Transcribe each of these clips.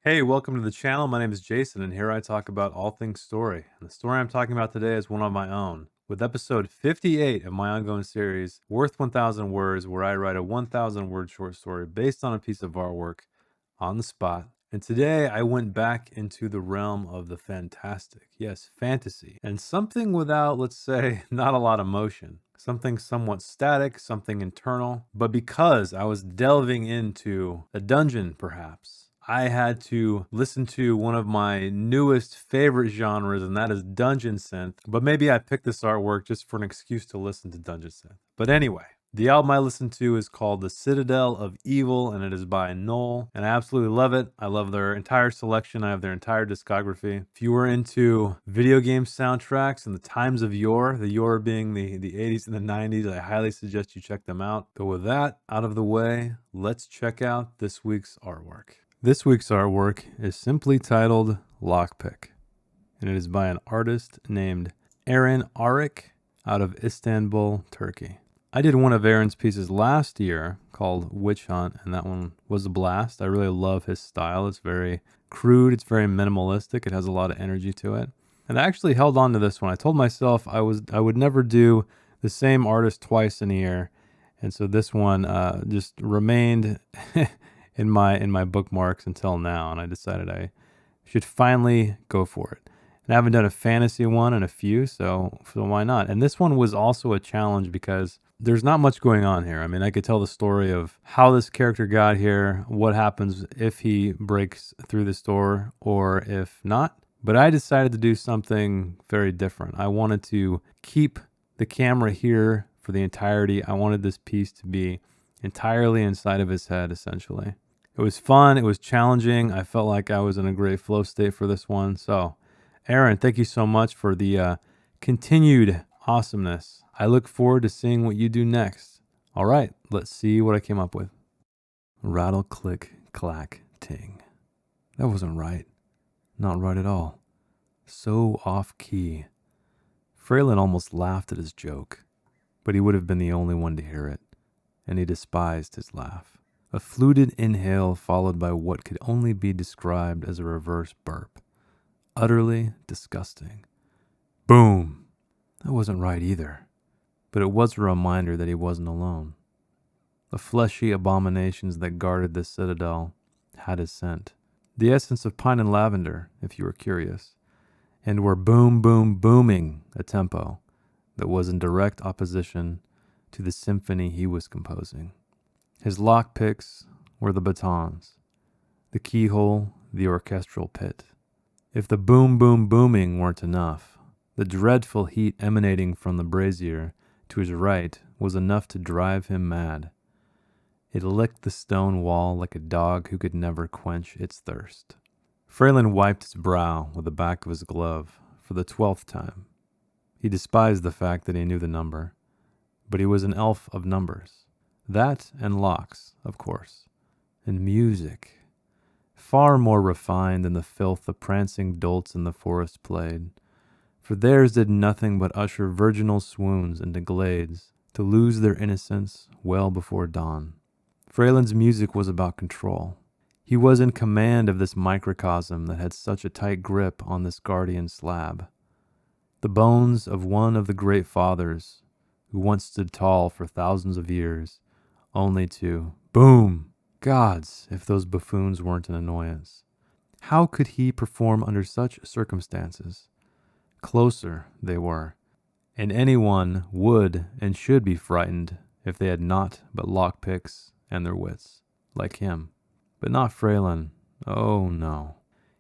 Hey, welcome to the channel. My name is Jason, and here I talk about all things story. And the story I'm talking about today is one of my own, with episode 58 of my ongoing series, Worth 1,000 Words, where I write a 1,000 word short story based on a piece of artwork on the spot. And today I went back into the realm of the fantastic, yes, fantasy, and something without, let's say, not a lot of motion. Something somewhat static, something internal. But because I was delving into a dungeon, perhaps, I had to listen to one of my newest favorite genres, and that is dungeon synth. But maybe I picked this artwork just for an excuse to listen to dungeon synth. But anyway, the album I listened to is called The Citadel of Evil, and it is by Knoll, and I absolutely love it. I love their entire selection. I have their entire discography. If you were into video game soundtracks and the times of yore, the yore being the 80s and the 90s, I highly suggest you check them out. But with that out of the way, let's check out this week's artwork. This week's artwork is simply titled Lockpick, and it is by an artist named Wherein I out of Istanbul, Turkey. I did one of Aaron's pieces last year called Witch Hunt, and that one was a blast. I really love his style. It's very crude, it's very minimalistic, it has a lot of energy to it. And I actually held on to this one. I told myself I would never do the same artist twice in a year, and so this one just remained in my bookmarks until now, and I decided I should finally go for it. And I haven't done a fantasy one in a few, so why not? And this one was also a challenge because there's not much going on here. I mean, I could tell the story of how this character got here, what happens if he breaks through this door or if not. But I decided to do something very different. I wanted to keep the camera here for the entirety. I wanted this piece to be entirely inside of his head, essentially. It was fun. It was challenging. I felt like I was in a great flow state for this one. So, Aaron, thank you so much for the continued awesomeness. I look forward to seeing what you do next. All right, let's see what I came up with. Rattle, click, clack, ting. That wasn't right. Not right at all. So off key. Fralin almost laughed at his joke, but he would have been the only one to hear it, and he despised his laugh. A fluted inhale followed by what could only be described as a reverse burp. Utterly disgusting. Boom! That wasn't right either, but it was a reminder that he wasn't alone. The fleshy abominations that guarded this citadel had his scent. The essence of pine and lavender, if you were curious, and were boom, boom, booming a tempo that was in direct opposition to the symphony he was composing. His lockpicks were the batons, the keyhole, the orchestral pit. If the boom, boom, booming weren't enough, the dreadful heat emanating from the brazier to his right was enough to drive him mad. It licked the stone wall like a dog who could never quench its thirst. Fralin wiped his brow with the back of his glove for the 12th time. He despised the fact that he knew the number, but he was an elf of numbers. That and locks, of course, and music, far more refined than the filth the prancing dolts in the forest played, for theirs did nothing but usher virginal swoons into glades to lose their innocence well before dawn. Fralin's music was about control. He was in command of this microcosm that had such a tight grip on this guardian slab. The bones of one of the great fathers who once stood tall for thousands of years, only to boom! Gods, if those buffoons weren't an annoyance. How could he perform under such circumstances? Closer they were, and anyone would and should be frightened if they had naught but lockpicks and their wits, like him. But not Fralin. Oh no.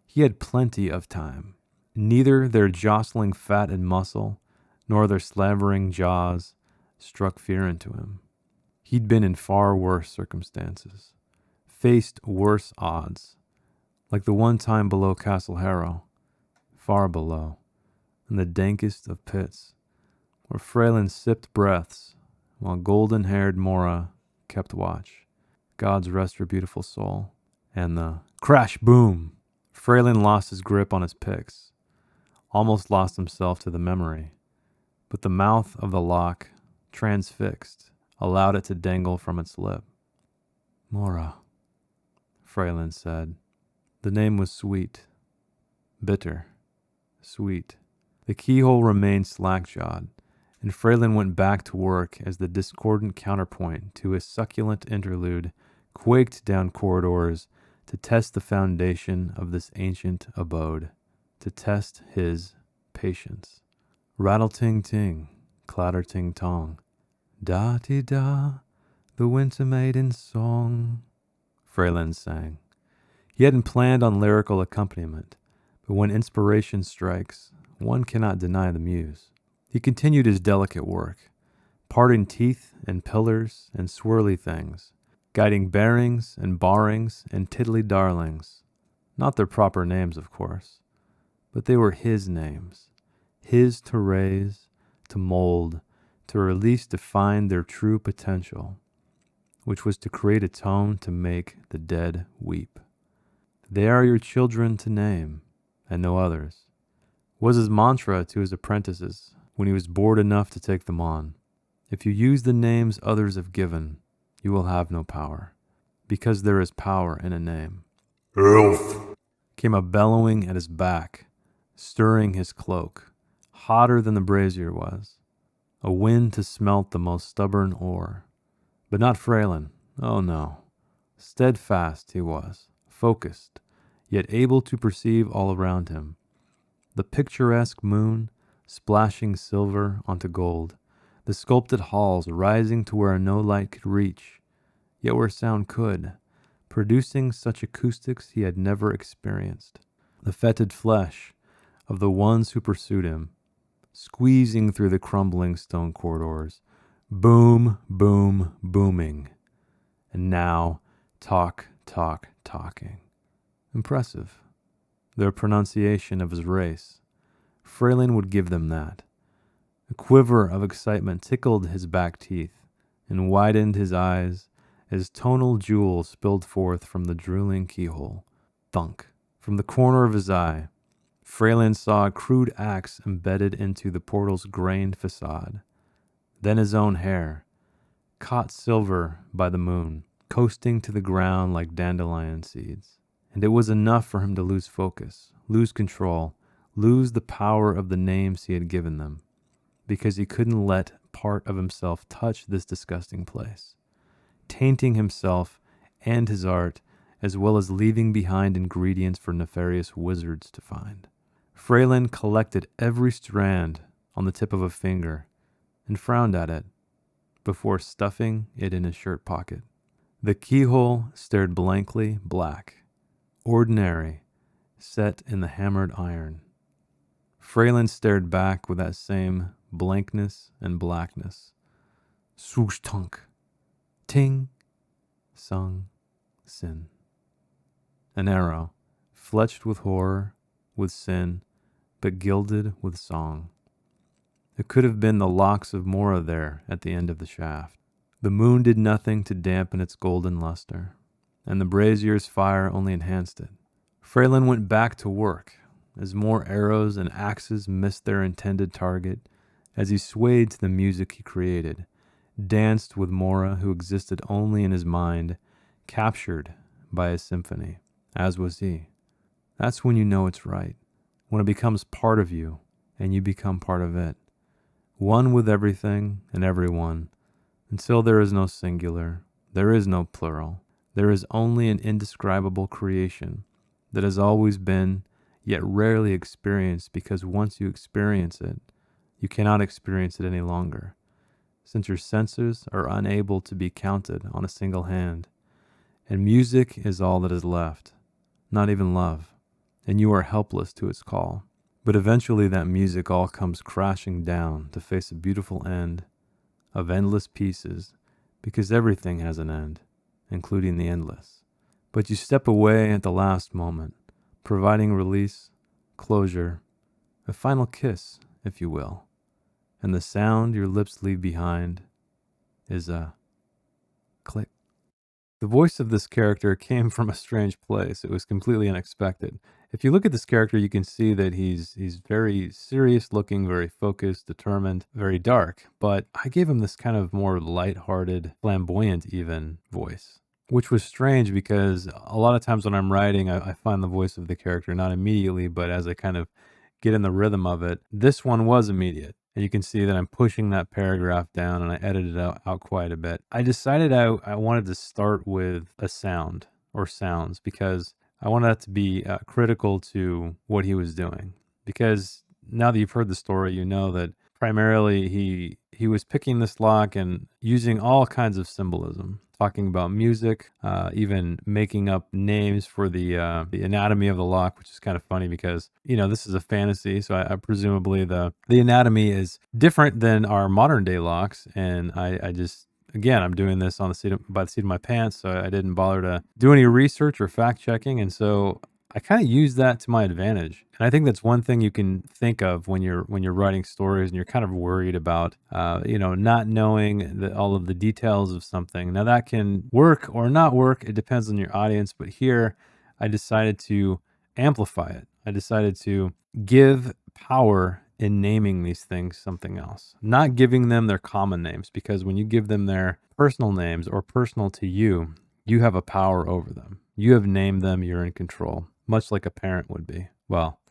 He had plenty of time. Neither their jostling fat and muscle, nor their slavering jaws struck fear into him. He'd been in far worse circumstances, faced worse odds, like the one time below Castle Harrow, far below, in the dankest of pits, where Fralin sipped breaths, while golden-haired Mora kept watch. God's rest her beautiful soul. And the crash boom! Fralin lost his grip on his picks, almost lost himself to the memory, but the mouth of the lock, transfixed, allowed it to dangle from its lip. Mora, Fralin said, The name was sweet, bitter, sweet. The keyhole remained slack-jawed, and Fralin went back to work as the discordant counterpoint to his succulent interlude quaked down corridors to test the foundation of this ancient abode, to test his patience. Rattle-ting-ting, clatter-ting-tong, da-ti-da, the winter maiden's song, Fralin sang. He hadn't planned on lyrical accompaniment, but when inspiration strikes, one cannot deny the muse. He continued his delicate work, parting teeth and pillars and swirly things, guiding bearings and barrings and tiddly darlings. Not their proper names, of course, but they were his names, his to raise, to mold, to release to find their true potential, which was to create a tone to make the dead weep. They are your children to name, and no others, was his mantra to his apprentices when he was bored enough to take them on. If you use the names others have given, you will have no power, because there is power in a name. Elf! Came a bellowing at his back, stirring his cloak, hotter than the brazier was. A wind to smelt the most stubborn ore. But not Fralin, oh no. Steadfast he was, focused, yet able to perceive all around him. The picturesque moon, splashing silver onto gold, the sculpted halls rising to where no light could reach, yet where sound could, producing such acoustics he had never experienced. The fetid flesh of the ones who pursued him, squeezing through the crumbling stone corridors, boom, boom, booming. And now, talking. Impressive. Their pronunciation of his race. Fralin would give them that. A quiver of excitement tickled his back teeth and widened his eyes as tonal jewels spilled forth from the drooling keyhole. Thunk. From the corner of his eye, Fralin saw a crude axe embedded into the portal's grained facade. Then his own hair, caught silver by the moon, coasting to the ground like dandelion seeds. And it was enough for him to lose focus, lose control, lose the power of the names he had given them, because he couldn't let part of himself touch this disgusting place, tainting himself and his art, as well as leaving behind ingredients for nefarious wizards to find. Fralin collected every strand on the tip of a finger and frowned at it before stuffing it in his shirt pocket. The keyhole stared blankly black, ordinary, set in the hammered iron. Fralin stared back with that same blankness and blackness. Swoosh tunk, ting, sung, sin. An arrow, fletched with horror, with sin, but gilded with song. It could have been the locks of Mora there at the end of the shaft. The moon did nothing to dampen its golden luster, and the brazier's fire only enhanced it. Fralin went back to work as more arrows and axes missed their intended target, as he swayed to the music he created, danced with Mora, who existed only in his mind, captured by his symphony, as was he. That's when you know it's right, when it becomes part of you and you become part of it, one with everything and everyone, until there is no singular, there is no plural, there is only an indescribable creation that has always been, yet rarely experienced, because once you experience it, you cannot experience it any longer, since your senses are unable to be counted on a single hand, and music is all that is left, not even love, and you are helpless to its call. But eventually that music all comes crashing down to face a beautiful end of endless pieces, because everything has an end, including the endless. But you step away at the last moment, providing release, closure, a final kiss, if you will, and the sound your lips leave behind is a click. The voice of this character came from a strange place. It was completely unexpected. If you look at this character, you can see that he's very serious looking, very focused, determined, very dark. But I gave him this kind of more lighthearted, flamboyant even voice. which was strange because a lot of times when I'm writing, I find the voice of the character not immediately, but as I kind of get in the rhythm of it. This one was immediate. And you can see that I'm pushing that paragraph down and I edited it out quite a bit. I decided I wanted to start with a sound or sounds because I wanted that to be critical to what he was doing. Because now that you've heard the story, you know that primarily he was picking this lock and using all kinds of symbolism, talking about music, even making up names for the anatomy of the lock, which is kind of funny because this is a fantasy, so I presumably the anatomy is different than our modern day locks, and I just. Again, I'm doing this on by the seat of my pants, so I didn't bother to do any research or fact checking, and so I kind of use that to my advantage. And I think that's one thing you can think of when you're writing stories and you're kind of worried about not knowing all of the details of something. Now that can work or not work. It depends on your audience, but here I decided to amplify it. I decided to give power in naming these things something else, not giving them their common names, because when you give them their personal names or personal to you, you have a power over them. You have named them, you're in control, much like a parent would be. Well,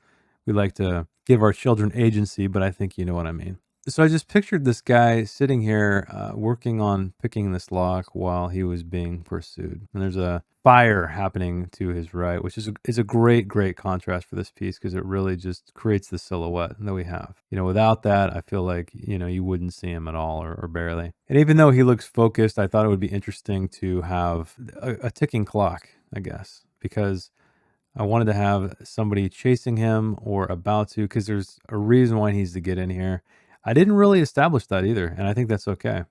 we like to give our children agency, but I think you know what I mean. So I just pictured this guy sitting here working on picking this lock while he was being pursued. And there's a fire happening to his right, which is a great, great contrast for this piece because it really just creates the silhouette that we have. Without that, I feel like, you wouldn't see him at all or barely. And even though he looks focused, I thought it would be interesting to have a ticking clock, I guess, because I wanted to have somebody chasing him or about to, because there's a reason why he needs to get in here. I didn't really establish that either, and I think that's okay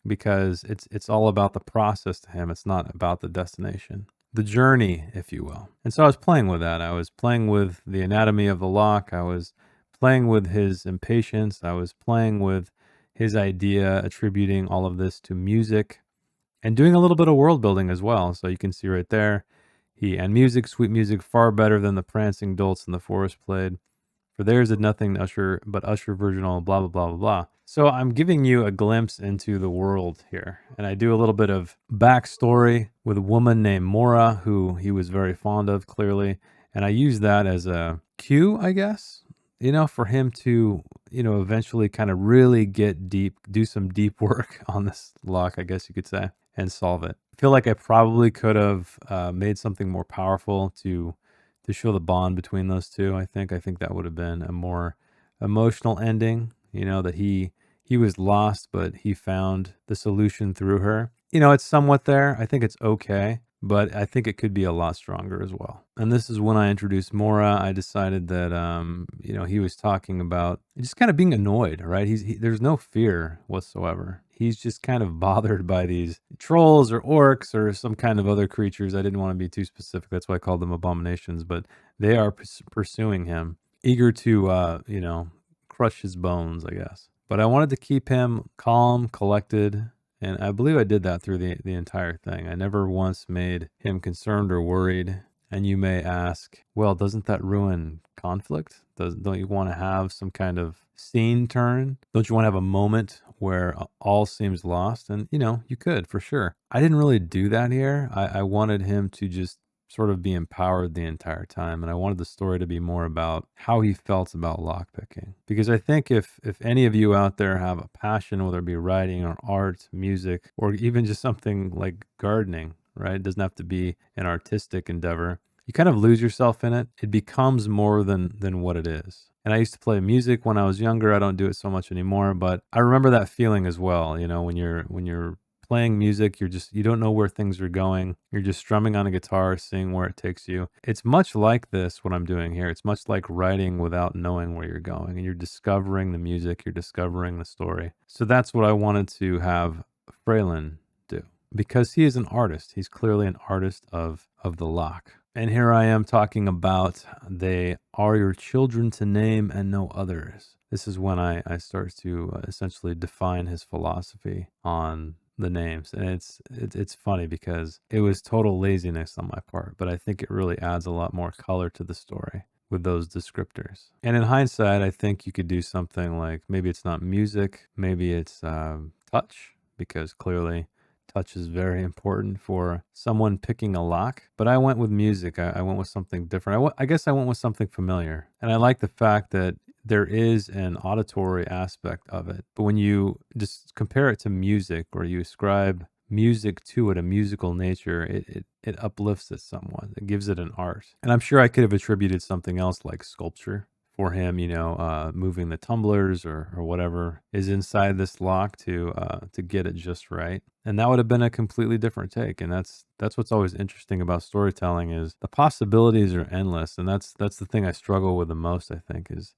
because it's all about the process to him. It's not about the destination, the journey, if you will. And so I was playing with that. I was playing with the anatomy of the lock. I was playing with his impatience. I was playing with his idea, attributing all of this to music and doing a little bit of world building as well. So you can see right there, and music, sweet music, far better than the prancing dolts in the forest played. For theirs did nothing Usher, but Usher virginal, blah, blah, blah, blah, blah. So I'm giving you a glimpse into the world here. And I do a little bit of backstory with a woman named Mora, who he was very fond of, clearly. And I use that as a cue, I guess, for him to, eventually kind of really get deep, do some deep work on this lock, I guess you could say, and solve it. I feel like I probably could have made something more powerful to show the bond between those two. I think that would have been a more emotional ending, that he was lost, but he found the solution through her. It's somewhat there. I think it's okay, but I think it could be a lot stronger as well. And this is when I introduced Mora. I decided that, he was talking about just kind of being annoyed, right? There's no fear whatsoever. He's just kind of bothered by these trolls or orcs or some kind of other creatures. I didn't want to be too specific. That's why I called them abominations, but they are pursuing him, eager to, crush his bones, I guess. But I wanted to keep him calm, collected, and I believe I did that through the entire thing. I never once made him concerned or worried. And you may ask, well, doesn't that ruin conflict? Don't you want to have some kind of scene turn? Don't you want to have a moment where all seems lost? And, you could, for sure. I didn't really do that here. I wanted him to just sort of be empowered the entire time. And I wanted the story to be more about how he felt about lockpicking. Because I think if any of you out there have a passion, whether it be writing or art, music, or even just something like gardening, right? It doesn't have to be an artistic endeavor. You kind of lose yourself in it. It becomes more than what it is. And I used to play music when I was younger. I don't do it so much anymore, but I remember that feeling as well. When you're playing music, you don't know where things are going. You're just strumming on a guitar, seeing where it takes you. It's much like this, what I'm doing here. It's much like writing without knowing where you're going. And you're discovering the music, you're discovering the story. So that's what I wanted to have Fralin do. Because he is an artist. He's clearly an artist of the lock. And here I am talking about they are your children to name and no others. This is when I start to essentially define his philosophy on the names. And it's funny because it was total laziness on my part, but I think it really adds a lot more color to the story with those descriptors. And in hindsight, I think you could do something like maybe it's not music, maybe it's touch, because clearly touch is very important for someone picking a lock. But I went with music. I went with something different. I guess I went with something familiar. And I like the fact that there is an auditory aspect of it. But when you just compare it to music, or you ascribe music to it, a musical nature, it uplifts it somewhat. It gives it an art. And I'm sure I could have attributed something else like sculpture for him, moving the tumblers or whatever is inside this lock to get it just right. And that would have been a completely different take. And that's what's always interesting about storytelling, is the possibilities are endless. And that's the thing I struggle with the most, I think, is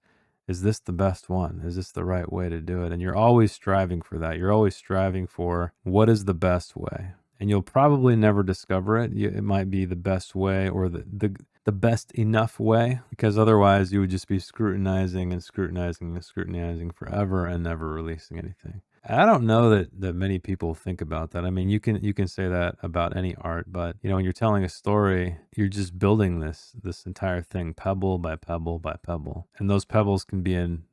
this the best one? Is this the right way to do it? And you're always striving for that. You're always striving for what is the best way. And you'll probably never discover it. It might be the best way, or the best enough way, because otherwise you would just be scrutinizing and scrutinizing and scrutinizing forever and never releasing anything. I don't know that many people think about that. I mean, you can say that about any art, but when you're telling a story, you're just building this entire thing pebble by pebble by pebble. And those pebbles can be in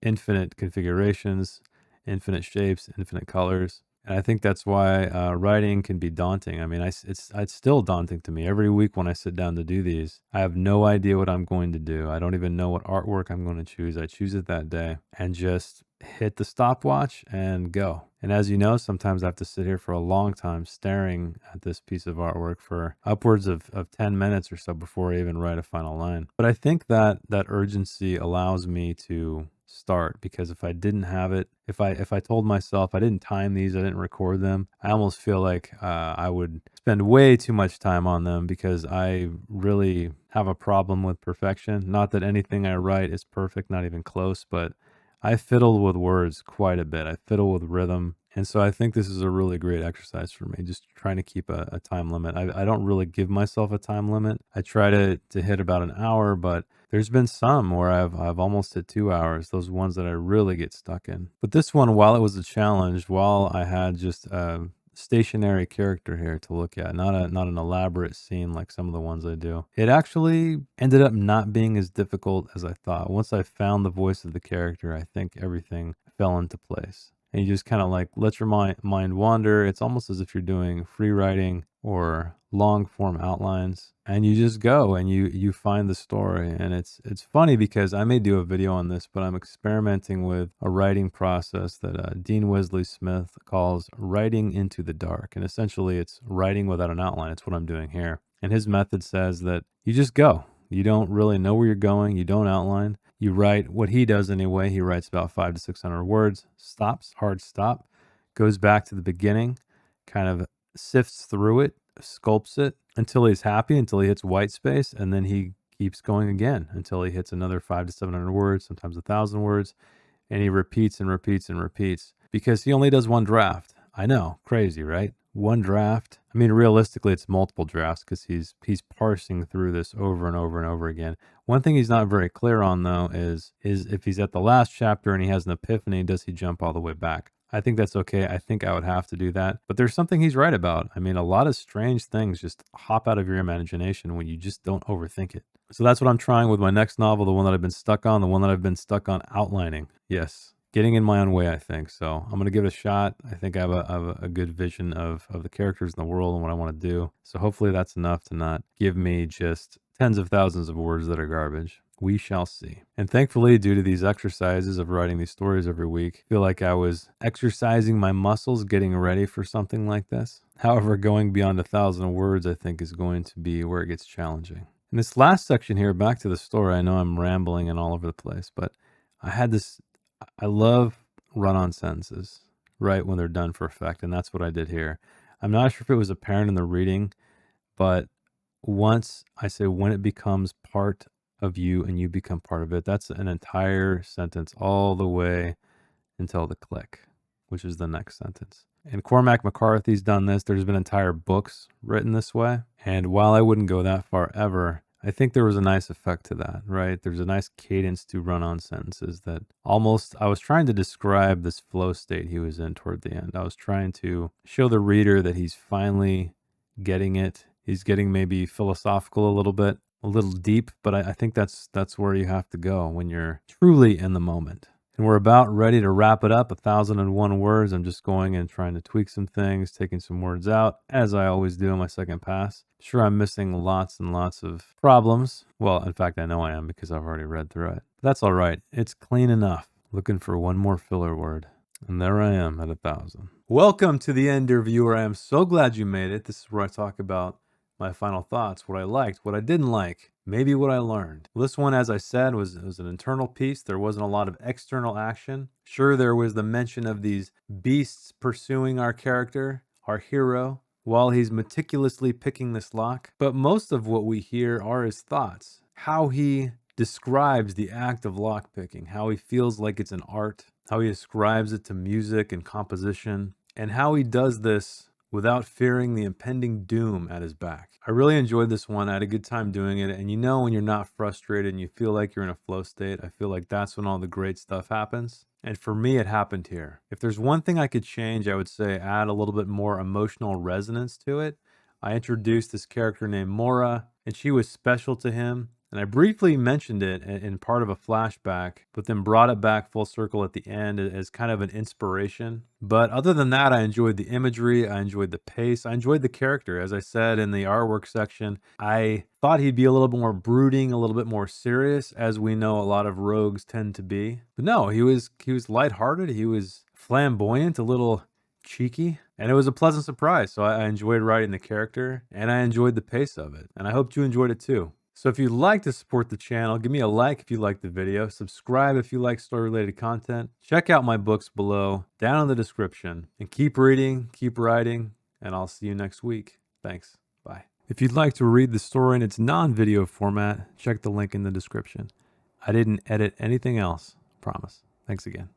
infinite configurations, infinite shapes, infinite colors. And I think that's why writing can be daunting. I mean, it's still daunting to me. Every week when I sit down to do these, I have no idea what I'm going to do. I don't even know what artwork I'm going to choose. I choose it that day and just hit the stopwatch and go. And as you know, sometimes I have to sit here for a long time staring at this piece of artwork for upwards of 10 minutes or so before I even write a final line. But I think that urgency allows me to start, because if I didn't have it, if I told myself I didn't time these, I didn't record them, I almost feel like I would spend way too much time on them, because I really have a problem with perfection. Not that anything I write is perfect, not even close, but I fiddle with words quite a bit. I fiddle with rhythm. And so I think this is a really great exercise for me, just trying to keep a time limit. I don't really give myself a time limit. I try to hit about an hour, but there's been some where I've almost hit 2 hours, those ones that I really get stuck in. But this one, while it was a challenge, while I had just a stationary character here to look at, not an elaborate scene like some of the ones I do, it actually ended up not being as difficult as I thought. Once I found the voice of the character, I think everything fell into place. And you just kind of like let your mind wander. It's almost as if you're doing free writing or long form outlines, and you just go and you find the story. And it's funny because I may do a video on this, but I'm experimenting with a writing process that Dean Wesley Smith calls writing into the dark. And essentially it's writing without an outline. It's what I'm doing here. And his method says that you just go. You don't really know where you're going. You don't outline. You write what he does anyway. He writes about 500 to 600 words, stops, hard stop, goes back to the beginning, kind of sifts through it, sculpts it until he's happy, until he hits white space, and then he keeps going again until he hits another 500 to 700 words, sometimes 1,000 words, and he repeats and repeats and repeats, because he only does one draft. I know, crazy, right? One draft. I mean, realistically, it's multiple drafts, because he's parsing through this over and over and over again. One thing he's not very clear on, though, is if he's at the last chapter and he has an epiphany, does he jump all the way back? I think that's okay. I think I would have to do that. But there's something he's right about. I mean, a lot of strange things just hop out of your imagination when you just don't overthink it. So that's what I'm trying with my next novel, the one that I've been stuck on, the one that I've been stuck on outlining. Yes. Getting in my own way, I think. So I'm going to give it a shot. I think I have a good vision of the characters in the world and what I want to do. So hopefully that's enough to not give me just tens of thousands of words that are garbage. We shall see. And thankfully, due to these exercises of writing these stories every week, I feel like I was exercising my muscles getting ready for something like this. However, going beyond 1,000 words, I think, is going to be where it gets challenging. In this last section here, back to the story, I know I'm rambling and all over the place, but I love run-on sentences right when they're done for effect, and that's what I did here. I'm not sure if it was apparent in the reading, but once I say when it becomes part of you and you become part of it, that's an entire sentence all the way until the click, which is the next sentence. And Cormac McCarthy's done this. There's been entire books written this way. And while I wouldn't go that far ever, I think there was a nice effect to that, right? There's a nice cadence to run-on sentences that almost, I was trying to describe this flow state he was in toward the end. I was trying to show the reader that he's finally getting it. He's getting maybe philosophical a little bit, a little deep, but I think that's where you have to go when you're truly in the moment. And we're about ready to wrap it up. 1,001 words. I'm just going and trying to tweak some things, taking some words out, as I always do in my second pass. Sure, I'm missing lots and lots of problems. Well, in fact, I know I am because I've already read through it. But that's all right. It's clean enough. Looking for one more filler word. And there I am at 1,000. Welcome to the end, dear viewer. I am so glad you made it. This is where I talk about my final thoughts, what I liked, what I didn't like, maybe what I learned. Well, this one, as I said, was an internal piece. There wasn't a lot of external action. Sure, there was the mention of these beasts pursuing our character, our hero, while he's meticulously picking this lock. But most of what we hear are his thoughts, how he describes the act of lockpicking, how he feels like it's an art, how he ascribes it to music and composition, and how he does this without fearing the impending doom at his back. I really enjoyed this one. I had a good time doing it. And you know, when you're not frustrated and you feel like you're in a flow state, I feel like that's when all the great stuff happens. And for me, it happened here. If there's one thing I could change, I would say add a little bit more emotional resonance to it. I introduced this character named Mora, and she was special to him. And I briefly mentioned it in part of a flashback, but then brought it back full circle at the end as kind of an inspiration. But other than that, I enjoyed the imagery, I enjoyed the pace, I enjoyed the character. As I said in the artwork section, I thought he'd be a little bit more brooding, a little bit more serious, as we know a lot of rogues tend to be. But no, he was lighthearted, he was flamboyant, a little cheeky, and it was a pleasant surprise. So I enjoyed writing the character, and I enjoyed the pace of it, and I hope you enjoyed it too. So if you'd like to support the channel, give me a like if you like the video, subscribe if you like story-related content, check out my books below, down in the description, and keep reading, keep writing, and I'll see you next week. Thanks. Bye. If you'd like to read the story in its non-video format, check the link in the description. I didn't edit anything else, promise. Thanks again.